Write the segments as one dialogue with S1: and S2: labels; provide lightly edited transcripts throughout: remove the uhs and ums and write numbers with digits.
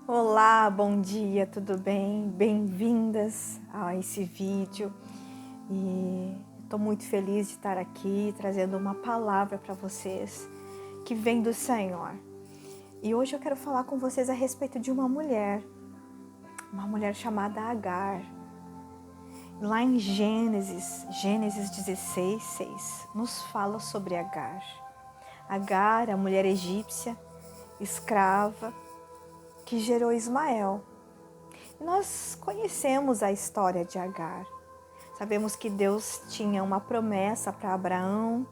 S1: Olá, bom dia, tudo bem? Bem-vindas a esse vídeo e estou muito feliz de estar aqui trazendo uma palavra para vocês que vem do Senhor. E hoje eu quero falar com vocês a respeito de uma mulher chamada Agar. Lá em Gênesis 16, 6, nos fala sobre Agar. Agar, a mulher egípcia, escrava, que gerou Ismael. Nós conhecemos a história de Agar. Sabemos que Deus tinha uma promessa para Abraão,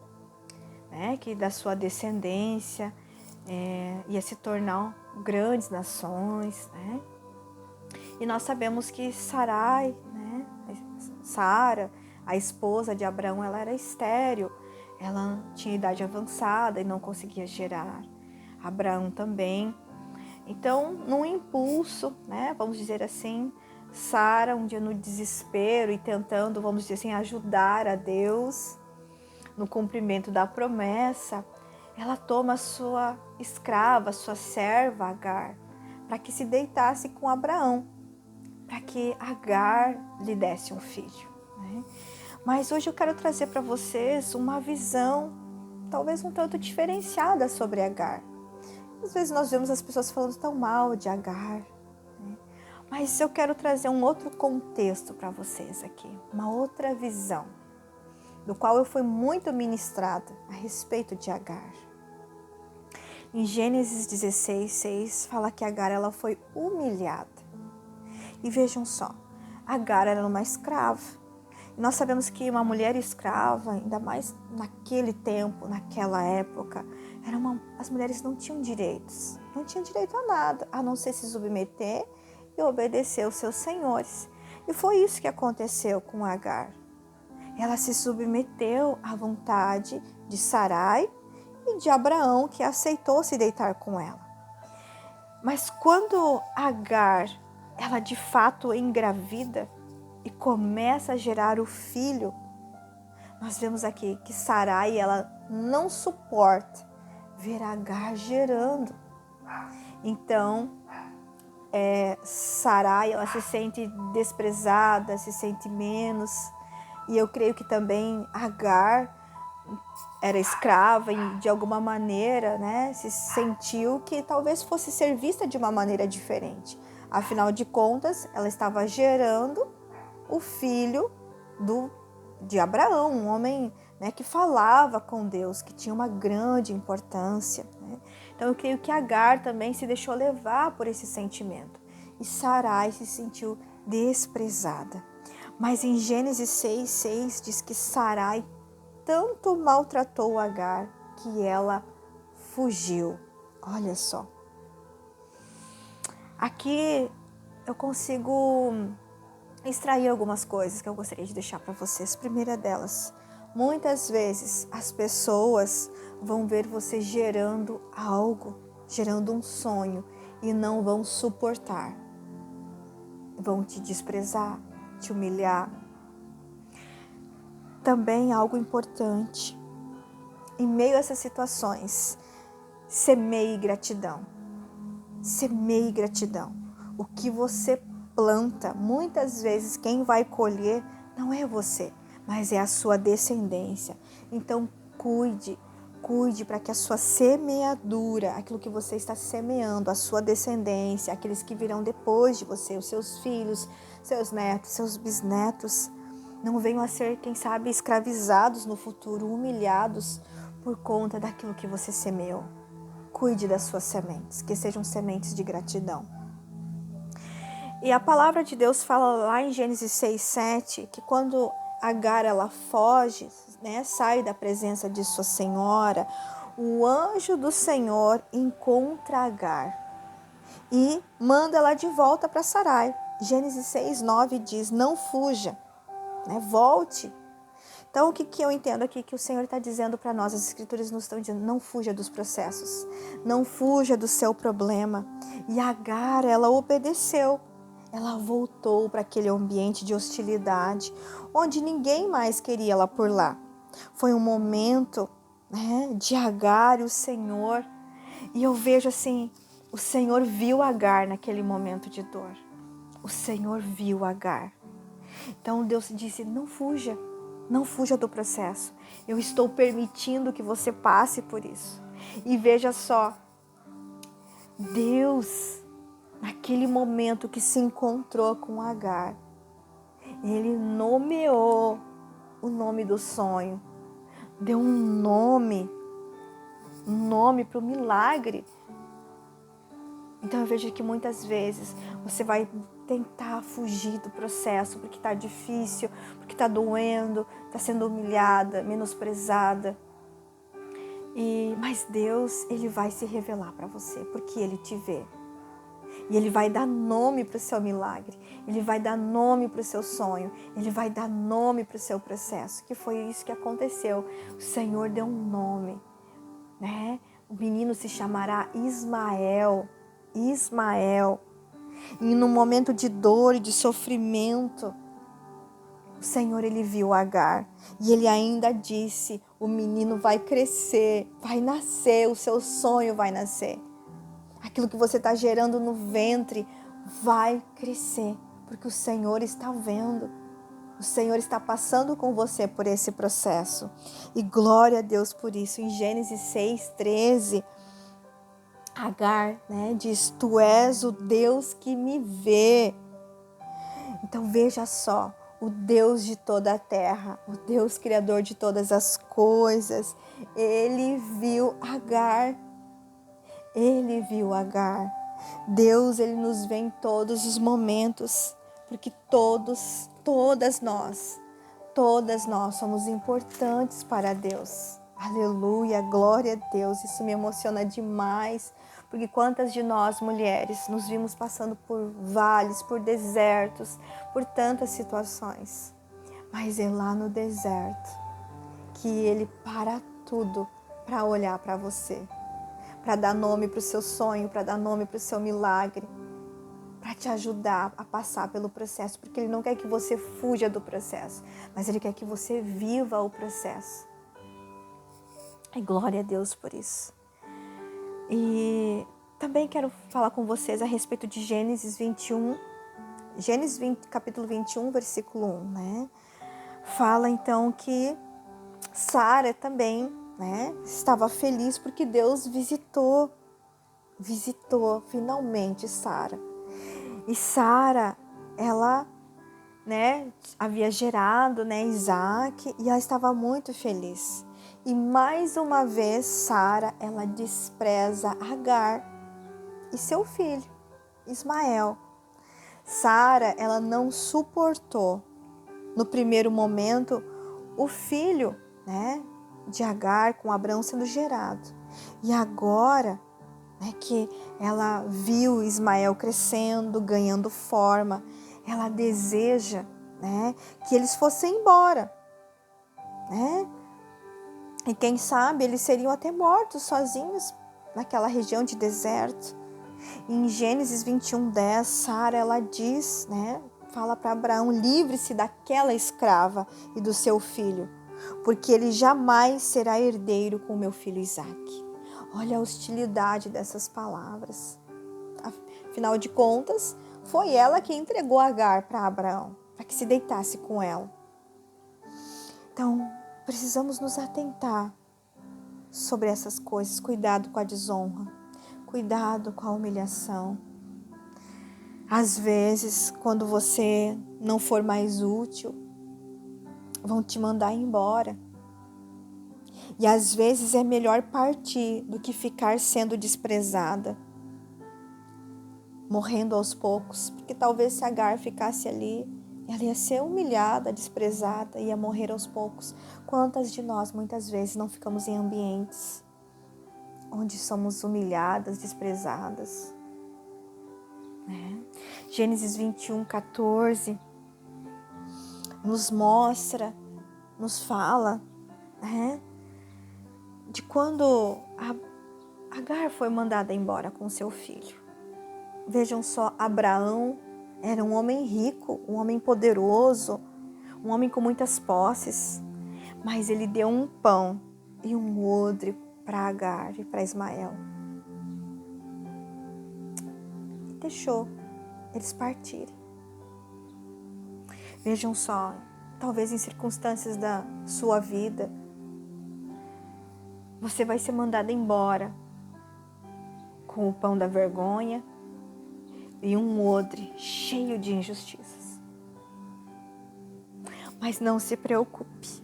S1: né, que da sua descendência ia se tornar grandes nações, né? E nós sabemos que Sarai, né, Sara, a esposa de Abraão, ela era estéril. Ela tinha idade avançada e não conseguia gerar. Abraão também. Então, num impulso, né, vamos dizer assim, Sara, um dia no desespero e tentando, vamos dizer assim, ajudar a Deus no cumprimento da promessa, ela toma sua escrava, sua serva Agar, para que se deitasse com Abraão, para que Agar lhe desse um filho, né? Mas hoje eu quero trazer para vocês uma visão, talvez um tanto diferenciada sobre Agar. Às vezes nós vemos as pessoas falando tão mal de Agar, né? Mas eu quero trazer um outro contexto para vocês aqui, uma outra visão, do qual eu fui muito ministrada a respeito de Agar. Em Gênesis 16, 6, fala que Agar ela foi humilhada. E vejam só, Agar era uma escrava. E nós sabemos que uma mulher escrava, ainda mais naquele tempo, naquela época, as mulheres não tinham direitos. Não tinham direito a nada, a não ser se submeter e obedecer aos seus senhores. E foi isso que aconteceu com Agar. Ela se submeteu à vontade de Sarai e de Abraão, que aceitou se deitar com ela. Mas quando Agar, ela de fato engravida e começa a gerar o filho, nós vemos aqui que Sarai, ela não suporta ver Agar gerando. Então, Sarai, ela se sente desprezada, se sente menos. E eu creio que também Agar era escrava e de alguma maneira, né, se sentiu que talvez fosse ser vista de uma maneira diferente. Afinal de contas, ela estava gerando o filho de Abraão, um homem, né, que falava com Deus, que tinha uma grande importância, né? Então eu creio que Agar também se deixou levar por esse sentimento. E Sarai se sentiu desprezada. Mas em Gênesis 6, 6 diz que Sarai tanto maltratou Agar que ela fugiu. Olha só. Aqui eu consigo extrair algumas coisas que eu gostaria de deixar para vocês. Primeira delas, muitas vezes as pessoas vão ver você gerando algo, gerando um sonho e não vão suportar. Vão te desprezar, te humilhar. Também algo importante, em meio a essas situações, semeie gratidão. Semeie gratidão. O que você planta, muitas vezes quem vai colher não é você, mas é a sua descendência. Então cuide para que a sua semeadura, aquilo que você está semeando, a sua descendência, aqueles que virão depois de você, os seus filhos, seus netos, seus bisnetos, não venham a ser, quem sabe, escravizados no futuro, humilhados por conta daquilo que você semeou. Cuide das suas sementes, que sejam sementes de gratidão. E a palavra de Deus fala lá em Gênesis 6, 7, que quando Agar ela foge, né, sai da presença de sua senhora, o anjo do Senhor encontra Agar e manda ela de volta para Sarai. Gênesis 6, 9 diz, não fuja, né, volte. Então, o que eu entendo aqui que o Senhor está dizendo para nós, as Escrituras nos estão dizendo, não fuja dos processos, não fuja do seu problema. E Agar, ela obedeceu, ela voltou para aquele ambiente de hostilidade, onde ninguém mais queria ela por lá. Foi um momento, né, de Agar e o Senhor, e eu vejo assim, O Senhor viu Agar naquele momento de dor. O Senhor viu Agar. Então Deus disse, não fuja do processo. Eu estou permitindo que você passe por isso. E veja só, Deus, naquele momento que se encontrou com Agar, Ele nomeou o nome do sonho, deu um nome para o milagre. Então eu vejo que muitas vezes você vai tentar fugir do processo porque está difícil, porque está doendo, está sendo humilhada, menosprezada. Mas Deus, Ele vai se revelar para você porque Ele te vê. E Ele vai dar nome para o seu milagre. Ele vai dar nome para o seu sonho. Ele vai dar nome para o seu processo. Que foi isso que aconteceu. O Senhor deu um nome, né? O menino se chamará Ismael. Ismael. E no momento de dor e de sofrimento, o Senhor, Ele viu Agar. E Ele ainda disse, o menino vai crescer, vai nascer, o seu sonho vai nascer. Aquilo que você está gerando no ventre vai crescer, porque o Senhor está vendo. O Senhor está passando com você por esse processo. E glória a Deus por isso. Em Gênesis 6:13, Agar, né, diz, tu és o Deus que me vê. Então veja só, o Deus de toda a terra, o Deus criador de todas as coisas, Ele viu Agar. Ele viu Agar. Deus, Ele nos vê em todos os momentos, porque todas nós somos importantes para Deus. Aleluia, glória a Deus. Isso me emociona demais, porque quantas de nós, mulheres, nos vimos passando por vales, por desertos, por tantas situações. Mas é lá no deserto que Ele para tudo para olhar para você, para dar nome para o seu sonho, para dar nome para o seu milagre, para te ajudar a passar pelo processo, porque Ele não quer que você fuja do processo, mas Ele quer que você viva o processo. E glória a Deus por isso. E também quero falar com vocês a respeito de Gênesis 21, capítulo 21, versículo 1, né? Fala então que Sara também, né, estava feliz porque Deus visitou finalmente Sara. E Sara, ela, né, havia gerado, né, Isaac, e ela estava muito feliz. E mais uma vez Sara, ela despreza Agar e seu filho, Ismael. Sara, ela não suportou, no primeiro momento, o filho, né, de Agar com Abrão sendo gerado. E agora, né, que ela viu Ismael crescendo, ganhando forma, ela deseja, né, que eles fossem embora, né? E quem sabe eles seriam até mortos sozinhos naquela região de deserto. E em Gênesis 21:10, Sara, ela diz, né, fala para Abraão, livre-se daquela escrava e do seu filho, porque ele jamais será herdeiro com meu filho Isaque. Olha a hostilidade dessas palavras. Afinal de contas, foi ela que entregou Agar para Abraão, para que se deitasse com ela. Então, precisamos nos atentar sobre essas coisas. Cuidado com a desonra, cuidado com a humilhação. Às vezes, quando você não for mais útil, vão te mandar embora. E às vezes é melhor partir do que ficar sendo desprezada, morrendo aos poucos. Porque talvez se Agar ficasse ali, ela ia ser humilhada, desprezada, ia morrer aos poucos. Quantas de nós, muitas vezes, não ficamos em ambientes onde somos humilhadas, desprezadas? Né? Gênesis 21:14 nos mostra, nos fala, né, de quando Agar foi mandada embora com seu filho. Vejam só, Abraão era um homem rico, um homem poderoso, um homem com muitas posses, mas ele deu um pão e um odre para Agar e para Ismael. deixou eles partirem. Vejam só, talvez em circunstâncias da sua vida, você vai ser mandada embora com o pão da vergonha e um odre cheio de injustiças. Mas não se preocupe.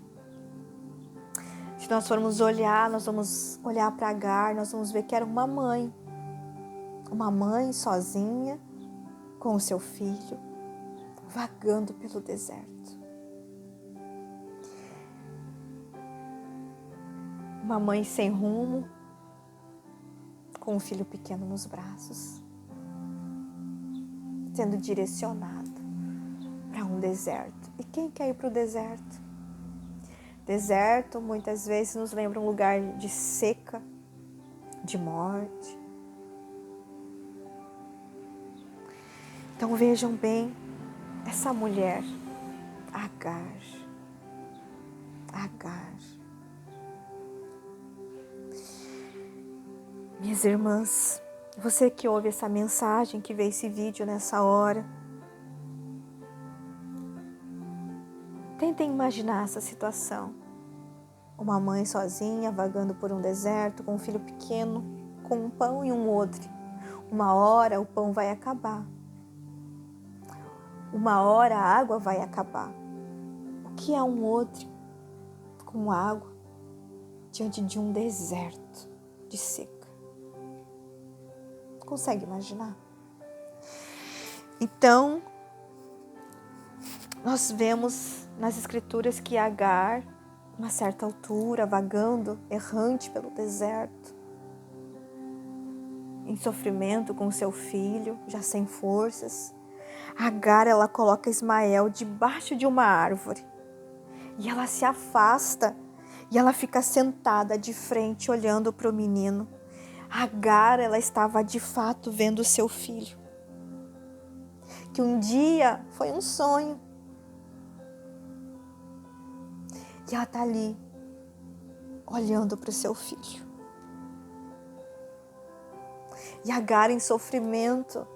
S1: Se nós formos olhar, nós vamos olhar para Agar, nós vamos ver que era uma mãe sozinha, com o seu filho, vagando pelo deserto. Uma mãe sem rumo, com um filho pequeno nos braços, sendo direcionado para um deserto. E quem quer ir para o deserto? Deserto muitas vezes nos lembra um lugar de seca, de morte. Então vejam bem essa mulher, Agar. Minhas irmãs, você que ouve essa mensagem, que vê esse vídeo nessa hora, tentem imaginar essa situação. Uma mãe sozinha, vagando por um deserto, com um filho pequeno, com um pão e um odre. Uma hora o pão vai acabar. Uma hora a água vai acabar. O que é um odre com água diante de um deserto de seca? Consegue imaginar? Então, nós vemos nas escrituras que Agar, uma certa altura, vagando, errante pelo deserto, em sofrimento com seu filho, já sem forças, Agar, ela coloca Ismael debaixo de uma árvore e ela se afasta e ela fica sentada de frente olhando para o menino. Agar, ela estava de fato vendo seu filho, que um dia foi um sonho. E ela está ali, olhando para o seu filho. E Agar, em sofrimento,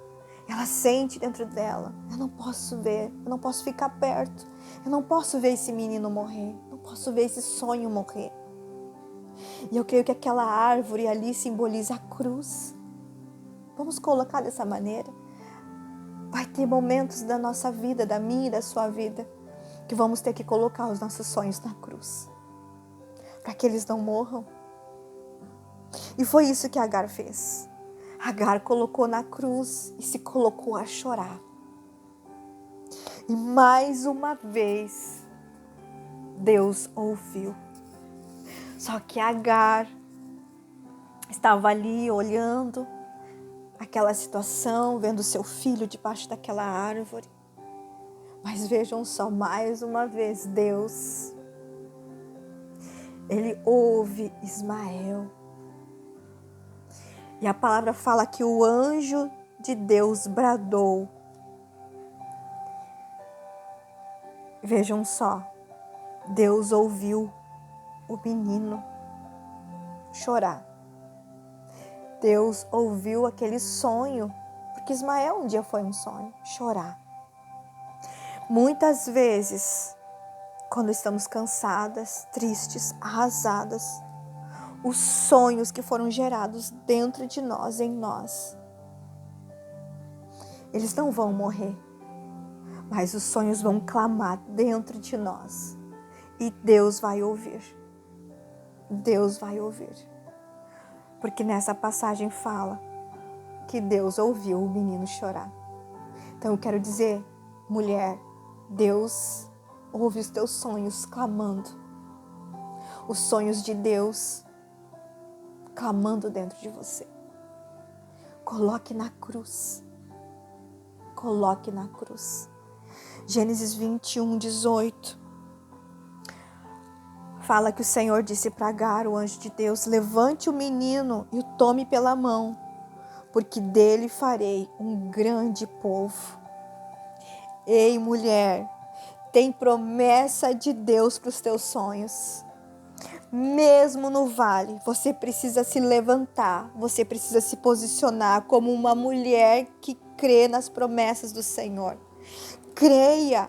S1: ela sente dentro dela: eu não posso ver, eu não posso ficar perto, eu não posso ver esse menino morrer, não posso ver esse sonho morrer. E eu creio que aquela árvore ali simboliza a cruz. Vamos colocar dessa maneira. Vai ter momentos da nossa vida, da minha e da sua vida, que vamos ter que colocar os nossos sonhos na cruz, para que eles não morram. E foi isso que Agar fez. Agar colocou na cruz e se colocou a chorar. E mais uma vez, Deus ouviu. Só que Agar estava ali olhando aquela situação, vendo seu filho debaixo daquela árvore. Mas vejam só, mais uma vez, Deus, Ele ouve Ismael. E a palavra fala que o anjo de Deus bradou. Vejam só, Deus ouviu o menino chorar. Deus ouviu aquele sonho, porque Ismael um dia foi um sonho, chorar. Muitas vezes, quando estamos cansadas, tristes, arrasadas, os sonhos que foram gerados dentro de nós, em nós, eles não vão morrer, mas os sonhos vão clamar dentro de nós e Deus vai ouvir. Deus vai ouvir. Porque nessa passagem fala que Deus ouviu o menino chorar. Então eu quero dizer, mulher, Deus ouve os teus sonhos clamando. Os sonhos de Deus clamando dentro de você. Coloque na cruz. Coloque na cruz. Gênesis 21, 18. Fala que o Senhor disse para Agar, o anjo de Deus: levante o menino e o tome pela mão, porque dele farei um grande povo. Ei, mulher, tem promessa de Deus para os teus sonhos. Mesmo no vale, você precisa se levantar, você precisa se posicionar como uma mulher que crê nas promessas do Senhor. Creia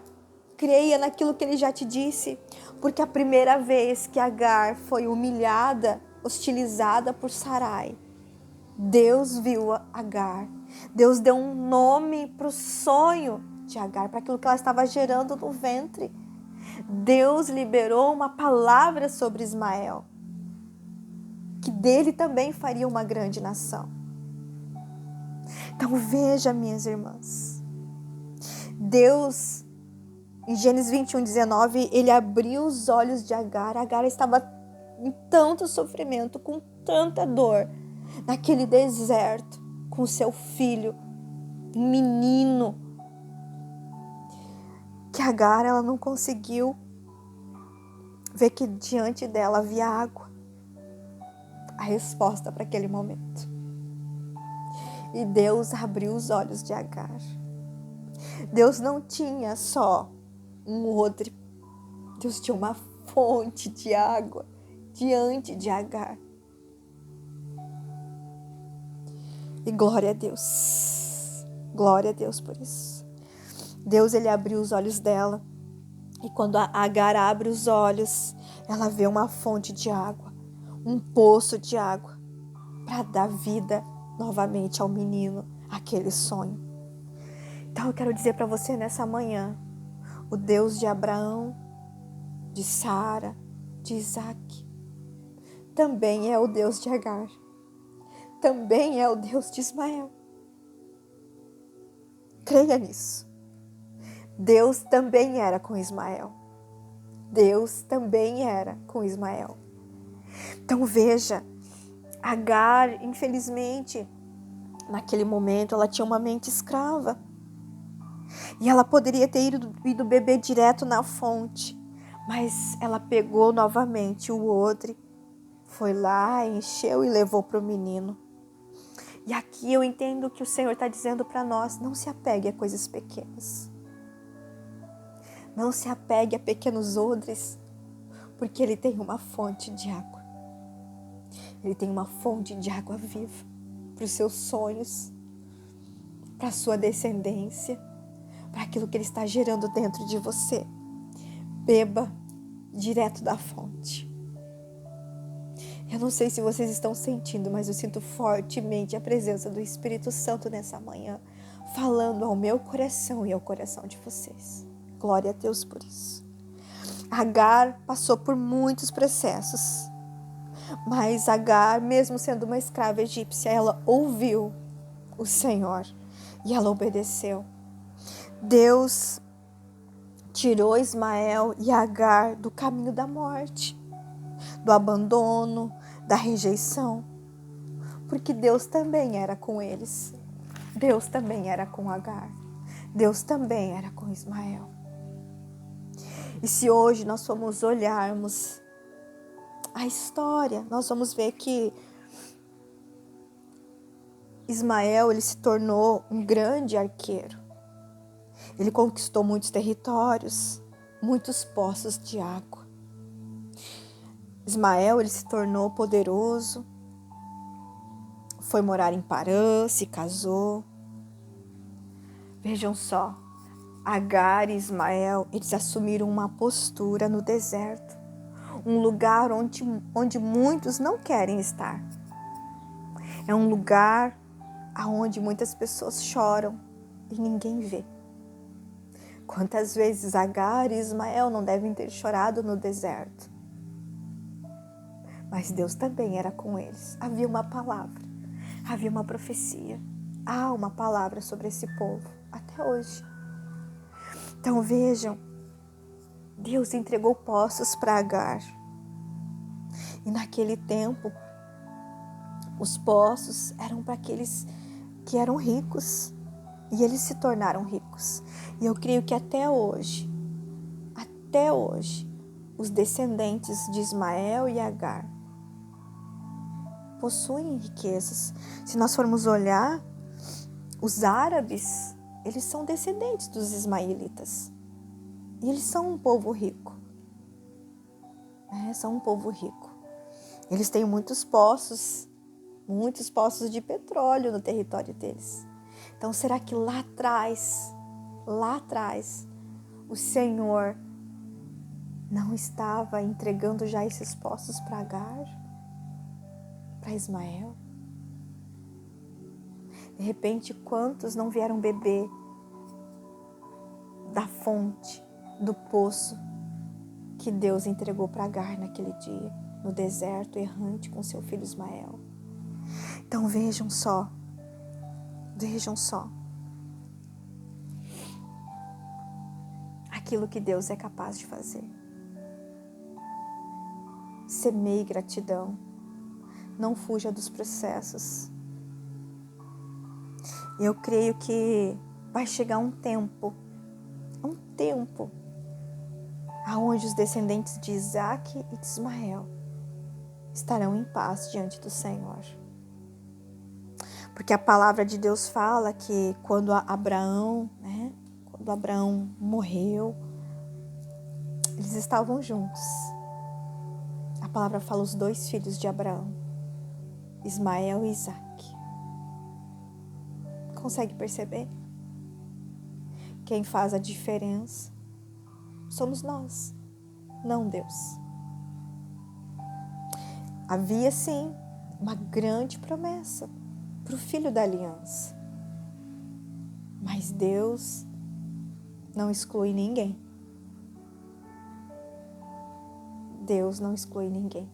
S1: naquilo que Ele já te disse, porque a primeira vez que Agar foi humilhada, hostilizada por Sarai, Deus viu Agar, Deus deu um nome para o sonho de Agar, para aquilo que ela estava gerando no ventre. Deus liberou uma palavra sobre Ismael, que dele também faria uma grande nação. Então veja, minhas irmãs, Deus, em Gênesis 21:19, Ele abriu os olhos de Agar. Agar estava em tanto sofrimento, com tanta dor, naquele deserto, com seu filho, um menino, que Agar, ela não conseguiu ver que diante dela havia água, a resposta para aquele momento. E Deus abriu os olhos de Agar. Deus não tinha só um odre, Deus tinha uma fonte de água diante de Agar. E glória a Deus por isso. Deus, Ele abriu os olhos dela, e quando a Agar abre os olhos, ela vê uma fonte de água, um poço de água, para dar vida novamente ao menino, aquele sonho. Então eu quero dizer para você nessa manhã, o Deus de Abraão, de Sara, de Isaac, também é o Deus de Agar, também é o Deus de Ismael. Creia nisso. Deus também era com Ismael. Deus também era com Ismael. Então veja, Agar, infelizmente, naquele momento, ela tinha uma mente escrava. E ela poderia ter ido beber direto na fonte, mas ela pegou novamente o odre, foi lá, encheu e levou para o menino. E aqui eu entendo que o Senhor está dizendo para nós: não se apegue a coisas pequenas. Não se apegue a pequenos odres, porque Ele tem uma fonte de água. Ele tem uma fonte de água viva para os seus sonhos, para a sua descendência, para aquilo que Ele está gerando dentro de você. Beba direto da fonte. Eu não sei se vocês estão sentindo, mas eu sinto fortemente a presença do Espírito Santo nessa manhã, falando ao meu coração e ao coração de vocês. Glória a Deus por isso. Agar passou por muitos processos, mas Agar, mesmo sendo uma escrava egípcia, ela ouviu o Senhor e ela obedeceu. Deus tirou Ismael e Agar do caminho da morte, do abandono, da rejeição, porque Deus também era com eles. Deus também era com Agar. Deus também era com Ismael. E se hoje nós formos olharmos a história, nós vamos ver que Ismael, ele se tornou um grande arqueiro. Ele conquistou muitos territórios, muitos poços de água. Ismael, ele se tornou poderoso, foi morar em Parã, se casou. Vejam só, Agar e Ismael, eles assumiram uma postura no deserto, um lugar onde muitos não querem estar. É um lugar onde muitas pessoas choram e ninguém vê. Quantas vezes Agar e Ismael não devem ter chorado no deserto? Mas Deus também era com eles. Havia uma palavra, havia uma profecia. Há uma palavra sobre esse povo até hoje. Então vejam, Deus entregou poços para Agar. E naquele tempo, os poços eram para aqueles que eram ricos. E eles se tornaram ricos. E eu creio que até hoje, os descendentes de Ismael e Agar possuem riquezas. Se nós formos olhar, os árabes, eles são descendentes dos ismaelitas. E eles são um povo rico. São um povo rico. Eles têm muitos poços de petróleo no território deles. Então, será que lá atrás, o Senhor não estava entregando já esses poços para Agar, para Ismael? De repente, quantos não vieram beber da fonte, do poço que Deus entregou para Agar naquele dia, no deserto, errante com seu filho Ismael? Então vejam só aquilo que Deus é capaz de fazer. Semeie gratidão, não fuja dos processos. Eu creio que vai chegar um tempo aonde os descendentes de Isaac e de Ismael estarão em paz diante do Senhor. Porque a palavra de Deus fala que quando Abraão morreu, eles estavam juntos. A palavra fala os 2 filhos de Abraão, Ismael e Isaac. Consegue perceber? Quem faz a diferença somos nós, não Deus. Havia sim uma grande promessa para o filho da aliança, mas Deus não exclui ninguém. Deus não exclui ninguém.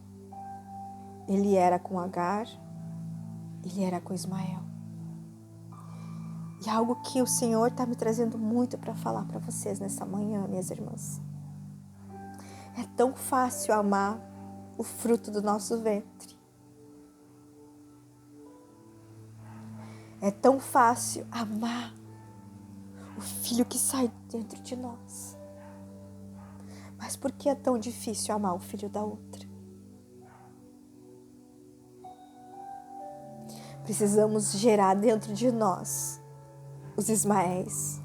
S1: Ele era com Agar, ele era com Ismael. E algo que o Senhor está me trazendo muito para falar para vocês nessa manhã, minhas irmãs. É tão fácil amar o fruto do nosso ventre. É tão fácil amar o filho que sai dentro de nós. Mas por que é tão difícil amar o filho da outra? Precisamos gerar dentro de nós os Ismaéis.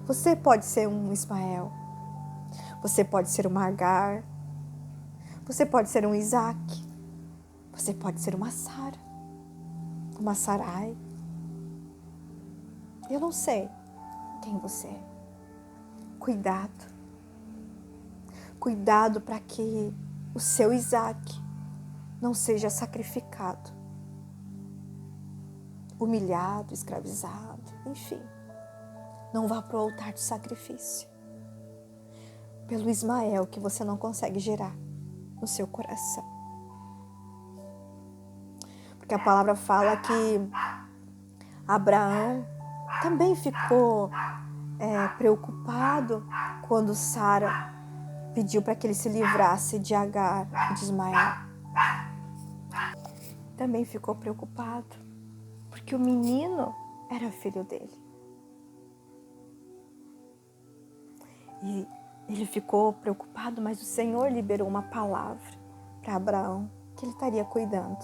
S1: Você pode ser um Ismael. Você pode ser uma Agar. Você pode ser um Isaac. Você pode ser uma Sara. Uma Sarai. Eu não sei quem você é. Cuidado. Cuidado para que o seu Isaac não seja sacrificado. Humilhado, escravizado, enfim. Não vá para o altar de sacrifício. Pelo Ismael que você não consegue gerar no seu coração. Porque a palavra fala que Abraão também ficou preocupado quando Sara pediu para que ele se livrasse de Agar e de Ismael. Também ficou preocupado, porque o menino era filho dele. E ele ficou preocupado, mas o Senhor liberou uma palavra para Abraão, que ele estaria cuidando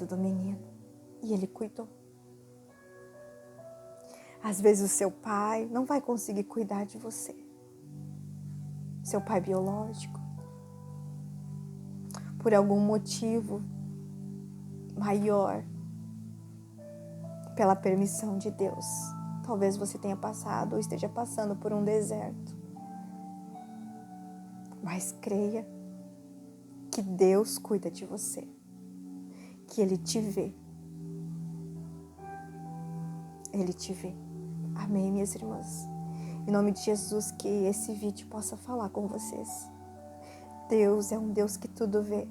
S1: do menino. E ele cuidou. Às vezes o seu pai não vai conseguir cuidar de você. Seu pai biológico. Por algum motivo maior, pela permissão de Deus. Talvez você tenha passado ou esteja passando por um deserto. Mas creia que Deus cuida de você. Que Ele te vê. Ele te vê. Amém, minhas irmãs? Em nome de Jesus, que esse vídeo possa falar com vocês. Deus é um Deus que tudo vê.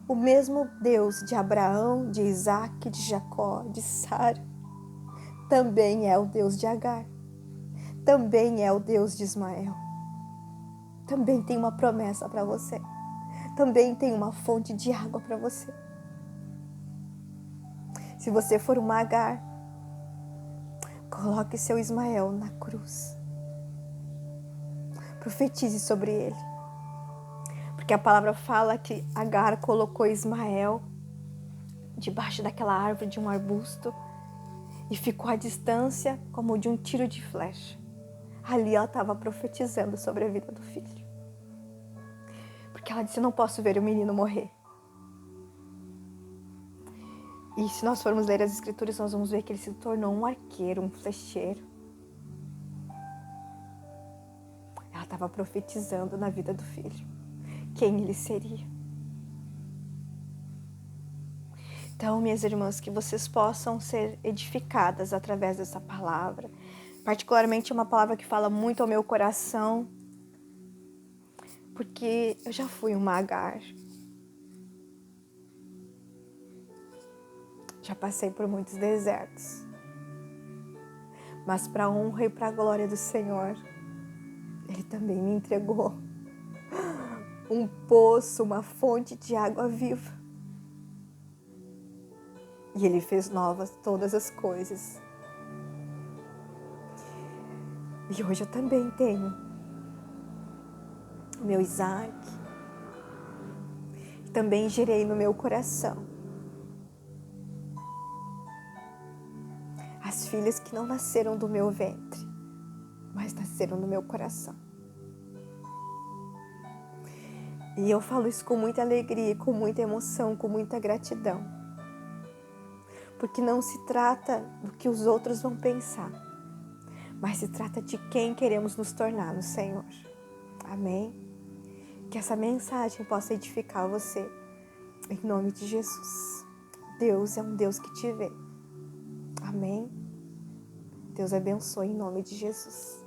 S1: O mesmo Deus de Abraão, de Isaac, de Jacó, de Sara, também é o Deus de Agar. Também é o Deus de Ismael. Também tem uma promessa para você. Também tem uma fonte de água para você. Se você for uma Agar, coloque seu Ismael na cruz. Profetize sobre ele. Porque a palavra fala que Agar colocou Ismael debaixo daquela árvore de um arbusto e ficou à distância como de um tiro de flecha. Ali ela estava profetizando sobre a vida do filho. Porque ela disse: eu não posso ver o menino morrer. E se nós formos ler as escrituras, nós vamos ver que ele se tornou um arqueiro, um flecheiro. Ela estava profetizando na vida do filho quem ele seria. Então, minhas irmãs, que vocês possam ser edificadas através dessa palavra. Particularmente uma palavra que fala muito ao meu coração, porque eu já fui uma Agar. Já passei por muitos desertos. Mas para a honra e para a glória do Senhor, Ele também me entregou um poço, uma fonte de água viva. E Ele fez novas todas as coisas. E hoje eu também tenho o meu Isaac. Também gerei no meu coração as filhas que não nasceram do meu ventre, mas nasceram no meu coração. E eu falo isso com muita alegria, com muita emoção, com muita gratidão. Porque não se trata do que os outros vão pensar, mas se trata de quem queremos nos tornar no Senhor. Amém? Que essa mensagem possa edificar você, em nome de Jesus. Deus é um Deus que te vê. Amém? Deus abençoe em nome de Jesus.